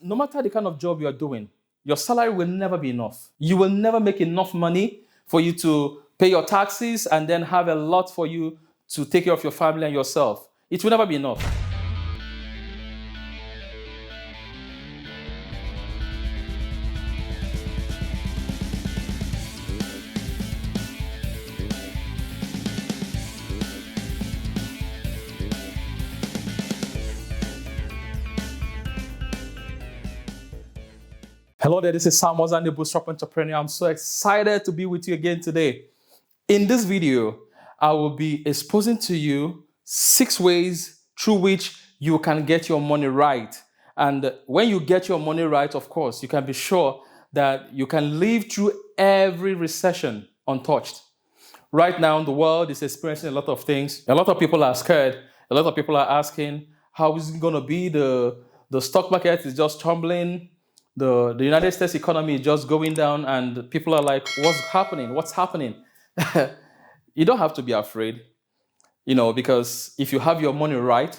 no matter the kind of job you are doing, your salary will never be enough. You will never make enough money for you to pay your taxes and then have a lot for you to take care of your family and yourself. It will never be enough. Hello there, this is Sam Wazan, the Bootstrap Entrepreneur. I'm so excited to be with you again today. In this video, I will be exposing to you 6 ways through which you can get your money right. And when you get your money right, of course, you can be sure that you can live through every recession untouched. Right now, the world is experiencing a lot of things. A lot of people are scared. A lot of people are asking, how is it going to be? The stock market is just tumbling. The United States economy is just going down, and people are like, what's happening? What's happening? You don't have to be afraid, because if you have your money right,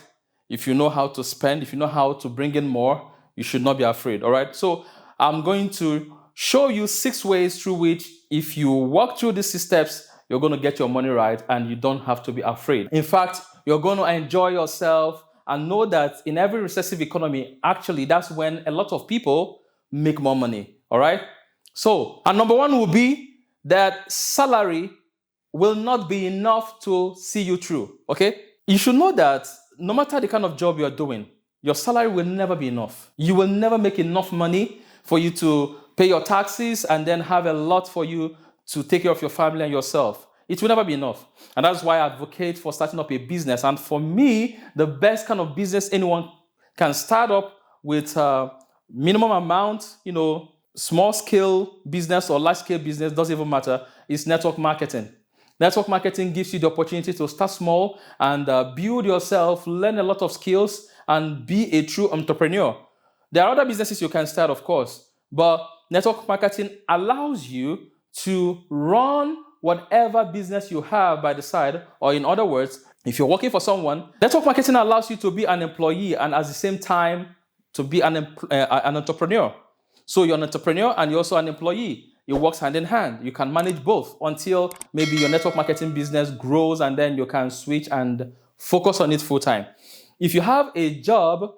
if you know how to spend, if you know how to bring in more, you should not be afraid, all right? So I'm going to show you 6 ways through which, if you walk through these 6 steps, you're going to get your money right and you don't have to be afraid. In fact, you're going to enjoy yourself and know that in every recessive economy, actually, that's when a lot of people make more money, all right? So, and number 1 will be that salary will not be enough to see you through, okay? You should know that no matter the kind of job you're doing, your salary will never be enough. You will never make enough money for you to pay your taxes and then have a lot for you to take care of your family and yourself. It will never be enough. And that's why I advocate for starting up a business. And for me, the best kind of business anyone can start up with minimum amount, small scale business or large scale business, doesn't even matter, is network marketing. Network marketing gives you the opportunity to start small and build yourself, learn a lot of skills, and be a true entrepreneur. There are other businesses you can start, of course, but network marketing allows you to run whatever business you have by the side, or in other words, if you're working for someone, network marketing allows you to be an employee and at the same time to be an entrepreneur. So you're an entrepreneur and you're also an employee. It works hand in hand. You can manage both until maybe your network marketing business grows and then you can switch and focus on it full time. If you have a job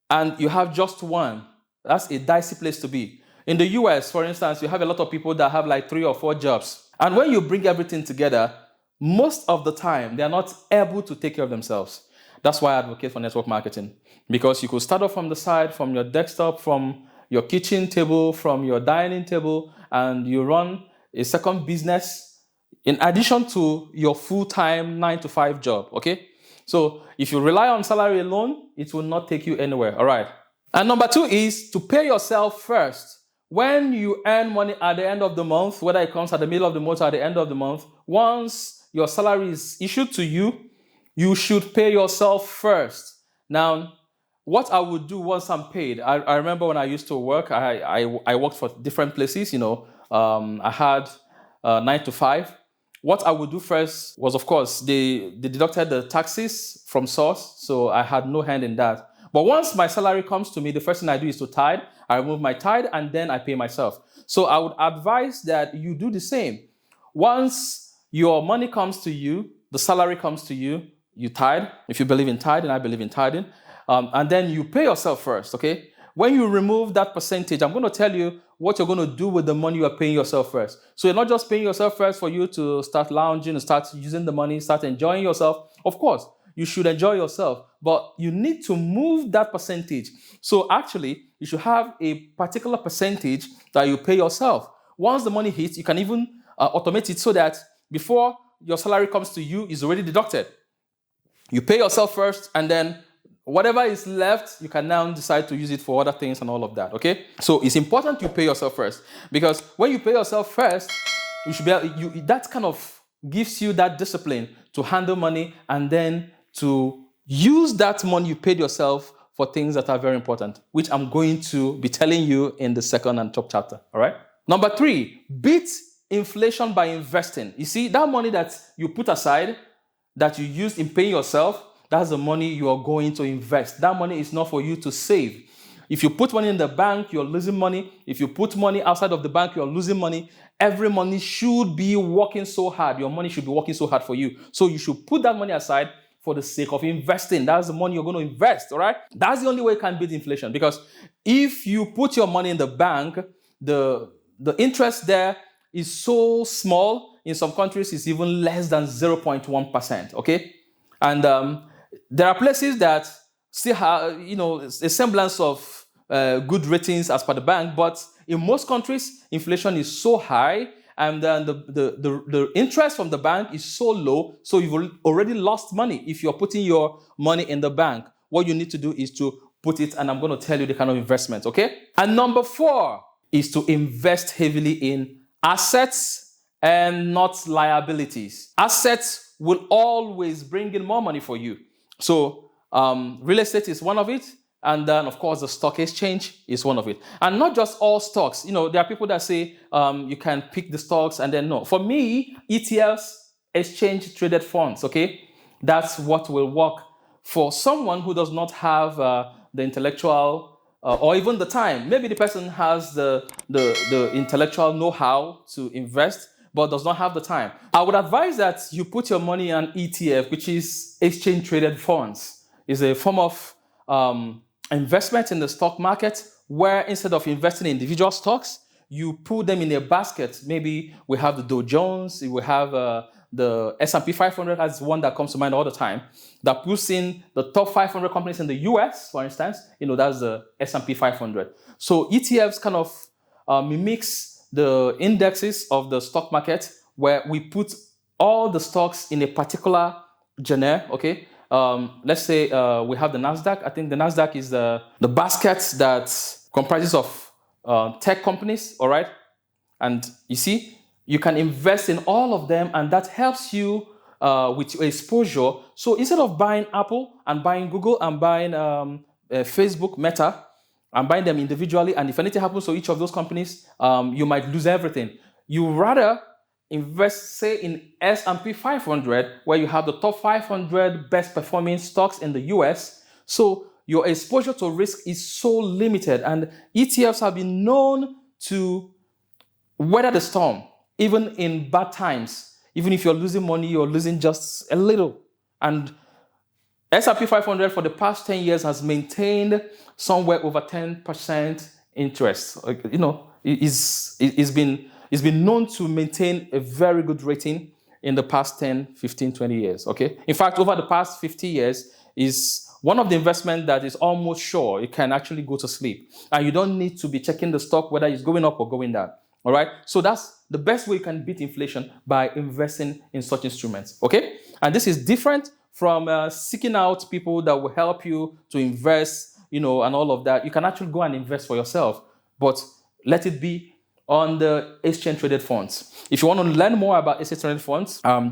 and you have just one, that's a dicey place to be. In the US, for instance, you have a lot of people that have like 3 or 4 jobs. And when you bring everything together, most of the time, they are not able to take care of themselves. That's why I advocate for network marketing. Because you could start off from the side, from your desktop, from your kitchen table, from your dining table, and you run a second business in addition to your full-time 9-to-5 job, okay? So if you rely on salary alone, it will not take you anywhere, all right? And number 2 is to pay yourself first. When you earn money at the end of the month, whether it comes at the middle of the month or at the end of the month, once your salary is issued to you, you should pay yourself first. Now, what I would do once I'm paid, I remember when I used to work, I worked for different places, I had 9-to-5. What I would do first was, of course, they deducted the taxes from source, so I had no hand in that. But once my salary comes to me, the first thing I do is to tithe. I remove my tithe and then I pay myself. So I would advise that you do the same. Once your money comes to you, the salary comes to you, you tithe. If you believe in tithing, I believe in tithing. And then you pay yourself first, okay? When you remove that percentage, I'm going to tell you what you're going to do with the money you are paying yourself first. So you're not just paying yourself first for you to start lounging and start using the money, start enjoying yourself. Of course, you should enjoy yourself, but you need to move that percentage. So actually, you should have a particular percentage that you pay yourself. Once the money hits, you can even automate it so that before your salary comes to you, it's already deducted. You pay yourself first, and then whatever is left, you can now decide to use it for other things and all of that, okay? So it's important you pay yourself first, because when you pay yourself first, you should be that kind of gives you that discipline to handle money and then to use that money you paid yourself for things that are very important, which I'm going to be telling you in the second and top chapter, all right? Number 3, beat inflation by investing. You see, that money that you put aside, that you used in paying yourself, that's the money you are going to invest. That money is not for you to save. If you put money in the bank, you're losing money. If you put money outside of the bank, you're losing money. Every money should be working so hard. Your money should be working so hard for you. So you should put that money aside for the sake of investing. That's the money you're going to invest, all right? That's the only way you can beat inflation, because if you put your money in the bank, the interest there is so small. In some countries, it's even less than 0.1%, okay? And there are places that still have, a semblance of good ratings as per the bank, but in most countries, inflation is so high, and then the interest from the bank is so low, so you've already lost money if you're putting your money in the bank. What you need to do is to put it, and I'm going to tell you the kind of investment, okay? And number 4 is to invest heavily in assets and not liabilities. Assets will always bring in more money for you. So real estate is one of it. And then, of course, the stock exchange is one of it. And not just all stocks. There are people that say you can pick the stocks and then no. For me, ETFs, exchange traded funds, okay? That's what will work for someone who does not have the intellectual or even the time. Maybe the person has the intellectual know-how to invest, but does not have the time. I would advise that you put your money in an ETF, which is exchange traded funds. It's a form of investment in the stock market, where instead of investing in individual stocks, you put them in a basket. Maybe we have the Dow Jones, we have the S&P 500 as one that comes to mind all the time, that puts in the top 500 companies in the US, for instance. That's the S&P 500. So ETFs kind of mimics the indexes of the stock market, where we put all the stocks in a particular genre, okay? Let's say we have the NASDAQ. I think the NASDAQ is the basket that comprises of tech companies, all right? And you see, you can invest in all of them, and that helps you with your exposure. So instead of buying Apple and buying Google and buying Facebook, Meta, and buying them individually, and if anything happens to each of those companies, you might lose everything. You rather invest, say, in S&P 500, where you have the top 500 best performing stocks in the US. So your exposure to risk is so limited, and ETFs have been known to weather the storm, even in bad times. Even if you're losing money, you're losing just a little. And S&P 500 for the past 10 years has maintained somewhere over 10% interest. It's been known to maintain a very good rating in the past 10, 15, 20 years, okay? In fact, over the past 50 years is one of the investments that is almost sure it can actually go to sleep. And you don't need to be checking the stock whether it's going up or going down, all right? So that's the best way you can beat inflation, by investing in such instruments, okay? And this is different from seeking out people that will help you to invest, and all of that. You can actually go and invest for yourself, but let it be on the exchange traded funds. If you want to learn more about exchange traded funds, I'm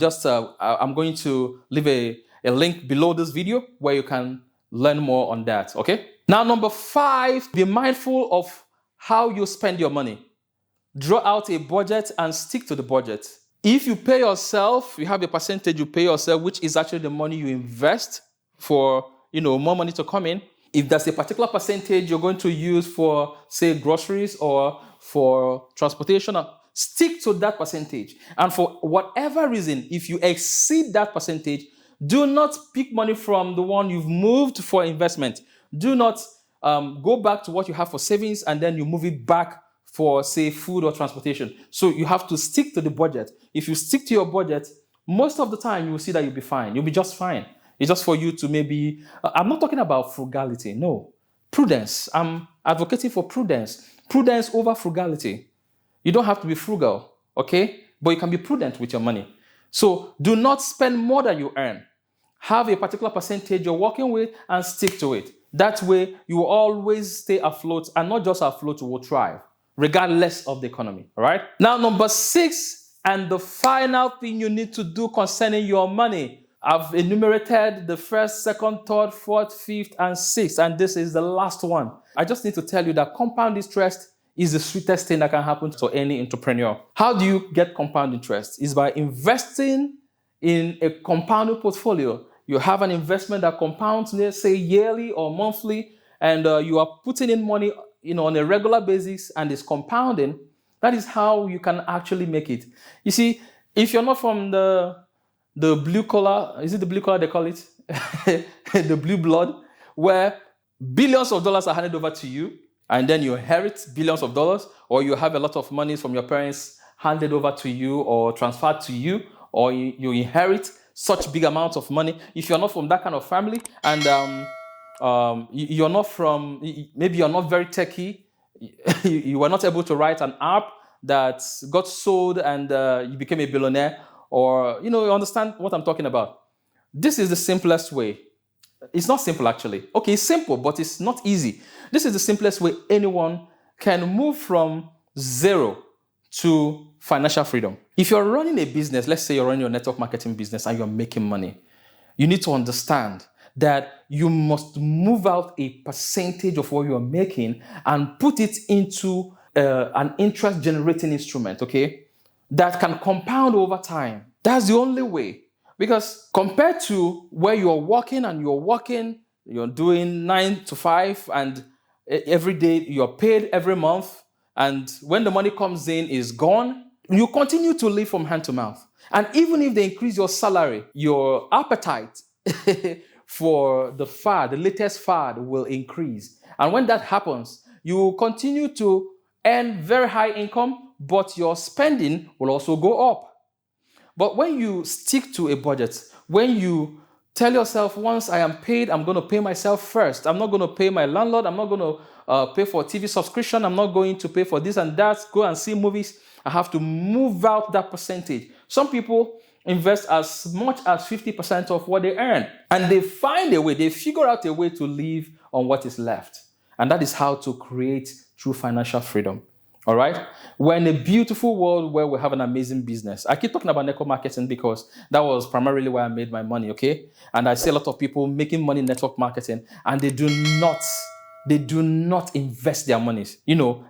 going to leave a link below this video where you can learn more on that, okay? Now, number 5, be mindful of how you spend your money. Draw out a budget and stick to the budget. If you pay yourself, you have a percentage you pay yourself, which is actually the money you invest for, more money to come in. If there's a particular percentage you're going to use for, say, groceries or for transportation, stick to that percentage. And for whatever reason, if you exceed that percentage, do not pick money from the one you've moved for investment. Do not go back to what you have for savings and then you move it back for, say, food or transportation. So you have to stick to the budget. If you stick to your budget, most of the time you will see that you'll be fine. You'll be just fine. It's just for you to maybe, I'm not talking about frugality, no. Prudence. I'm advocating for prudence. Prudence over frugality. You don't have to be frugal, okay? But you can be prudent with your money. So do not spend more than you earn. Have a particular percentage you're working with and stick to it. That way, you will always stay afloat, and not just afloat, you will thrive, regardless of the economy, all right? Now, number 6, and the final thing you need to do concerning your money. I've enumerated the first, second, third, fourth, fifth, and sixth, and this is the last one. I just need to tell you that compound interest is the sweetest thing that can happen to any entrepreneur. How do you get compound interest? It's by investing in a compounding portfolio. You have an investment that compounds, let's say, yearly or monthly, and you are putting in money, on a regular basis, and it's compounding, that is how you can actually make it. You see, if you're not from the blue collar, is it the blue collar they call it? The blue blood, where billions of dollars are handed over to you, and then you inherit billions of dollars, or you have a lot of money from your parents handed over to you or transferred to you, or you inherit such big amounts of money. If you're not from that kind of family, and you're not from, maybe you're not very techy, you were not able to write an app that got sold and you became a billionaire, or you understand what I'm talking about. This is the simplest way. It's not simple, actually. Okay, it's simple, but it's not easy. This is the simplest way anyone can move from zero to financial freedom. If you're running a business, let's say you're running your network marketing business and you're making money, you need to understand that you must move out a percentage of what you're making and put it into an interest generating instrument, okay, that can compound over time. That's the only way. Because compared to where you're working, you're doing 9 to 5, and every day you're paid every month, and when the money comes in, is gone, you continue to live from hand to mouth. And even if they increase your salary, your appetite for the latest fad will increase. And when that happens, you will continue to earn very high income, but your spending will also go up. But when you stick to a budget, when you tell yourself, once I am paid, I'm going to pay myself first. I'm not going to pay my landlord. I'm not going to pay for TV subscription. I'm not going to pay for this and that, go and see movies. I have to move out that percentage. Some people invest as much as 50% of what they earn, and they find a way, they figure out a way to live on what is left. And that is how to create true financial freedom. All right? We're in a beautiful world where we have an amazing business. I keep talking about network marketing because that was primarily where I made my money, okay? And I see a lot of people making money in network marketing, and they do not invest their monies.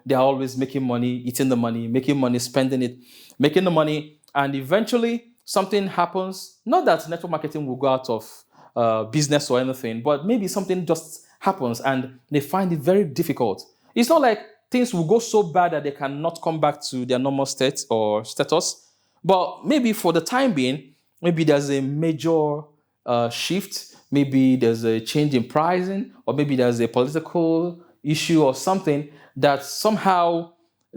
They're always making money, eating the money, making money, spending it, making the money, and eventually something happens. Not that network marketing will go out of business or anything, but maybe something just happens and they find it very difficult. It's not like things will go so bad that they cannot come back to their normal state or status. But maybe for the time being, maybe there's a major shift. Maybe there's a change in pricing, or maybe there's a political issue or something that somehow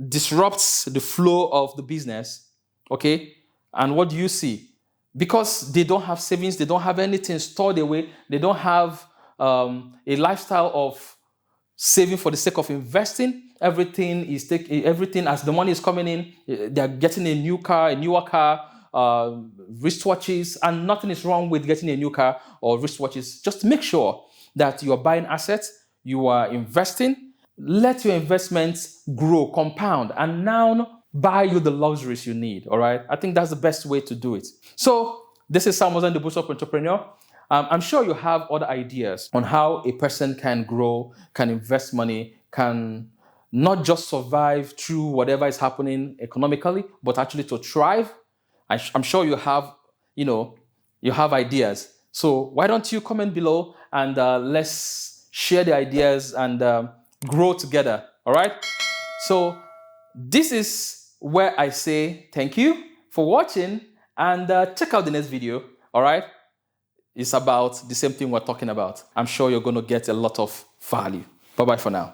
disrupts the flow of the business. Okay? And what do you see? Because they don't have savings, they don't have anything stored away, they don't have a lifestyle of saving for the sake of investing. Everything as the money is coming in, they're getting a newer car, wristwatches, and nothing is wrong with getting a new car or wristwatches. Just make sure that you are buying assets, you are investing. Let your investments grow, compound, and now buy you the luxuries you need. All right? I think that's the best way to do it. So this is Sam Ozan, the Boost Up Entrepreneur. I'm sure you have other ideas on how a person can grow, can invest money, can not just survive through whatever is happening economically, but actually to thrive. I'm sure you have ideas. So why don't you comment below and let's share the ideas and grow together. All right? So this is where I say thank you for watching, and check out the next video. All right? It's about the same thing we're talking about. I'm sure you're going to get a lot of value. Bye-bye for now.